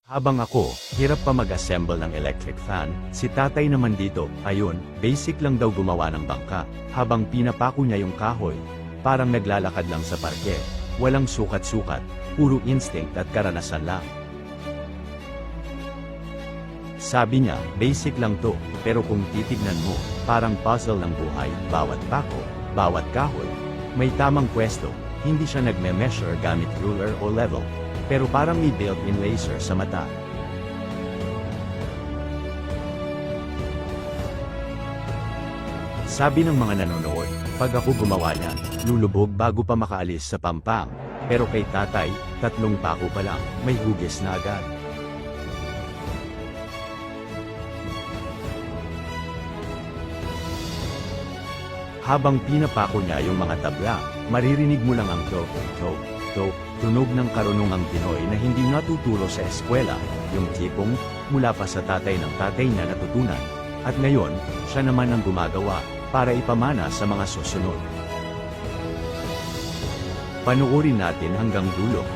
Habang ako, hirap pa mag-assemble ng electric fan, si tatay naman dito, ayun, basic lang daw gumawa ng bangka, habang pinapako niya yung kahoy, parang naglalakad lang sa parke, walang sukat-sukat, puro instinct at karanasan lang. Sabi niya, basic lang to, pero kung titignan mo, parang puzzle ng buhay, bawat pako, bawat kahoy, may tamang pwesto, hindi siya nagme-measure gamit ruler o level, pero parang may built-in laser sa mata. Sabi ng mga nanonood, pag ako gumawa niyan, lulubog bago pa makaalis sa pampang, pero kay tatay, 3 pako pa lang, may hugis na agad. Habang pinapako niya yung mga tabla, maririnig mo lang ang tunog ng karunungang Pinoy na hindi natuturo sa eskwela, yung tipong, mula pa sa tatay ng tatay niya natutunan, at ngayon, siya naman ang gumagawa, para ipamana sa mga susunod. Panuorin natin hanggang dulo.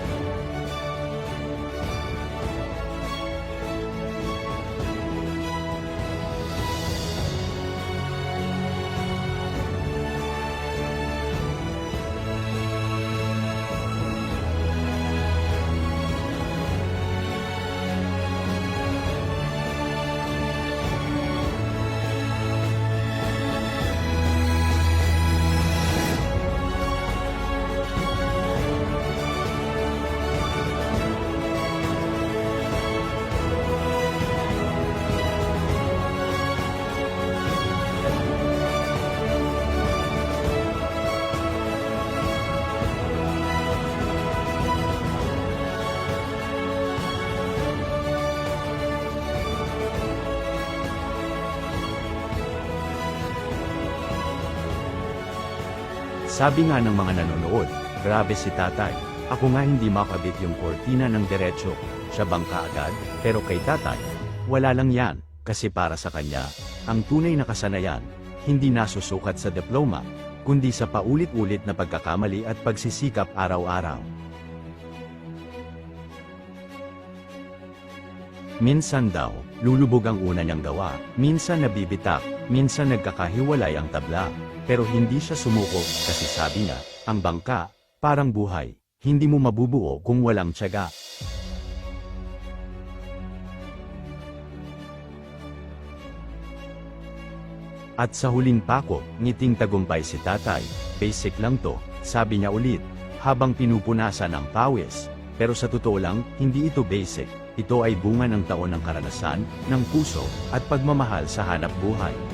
Sabi nga ng mga nanonood, grabe si tatay, ako nga hindi makabit yung kortina ng diretso, siya bangka agad, pero kay tatay, wala lang yan, kasi para sa kanya, ang tunay na kasanayan, hindi nasusukat sa diploma, kundi sa paulit-ulit na pagkakamali at pagsisikap araw-araw. Minsan daw, lulubog ang una niyang gawa, minsan nabibitak, minsan nagkakahiwalay ang tabla, pero hindi siya sumuko, kasi sabi niya, ang bangka, parang buhay, hindi mo mabubuo kung walang tiyaga. At sa huling pako, ngiting tagumpay si tatay, basic lang to, sabi niya ulit, habang pinupunasan ng pawis, pero sa totoo lang, hindi ito basic, ito ay bunga ng taon ng karanasan, ng puso, at pagmamahal sa hanap buhay.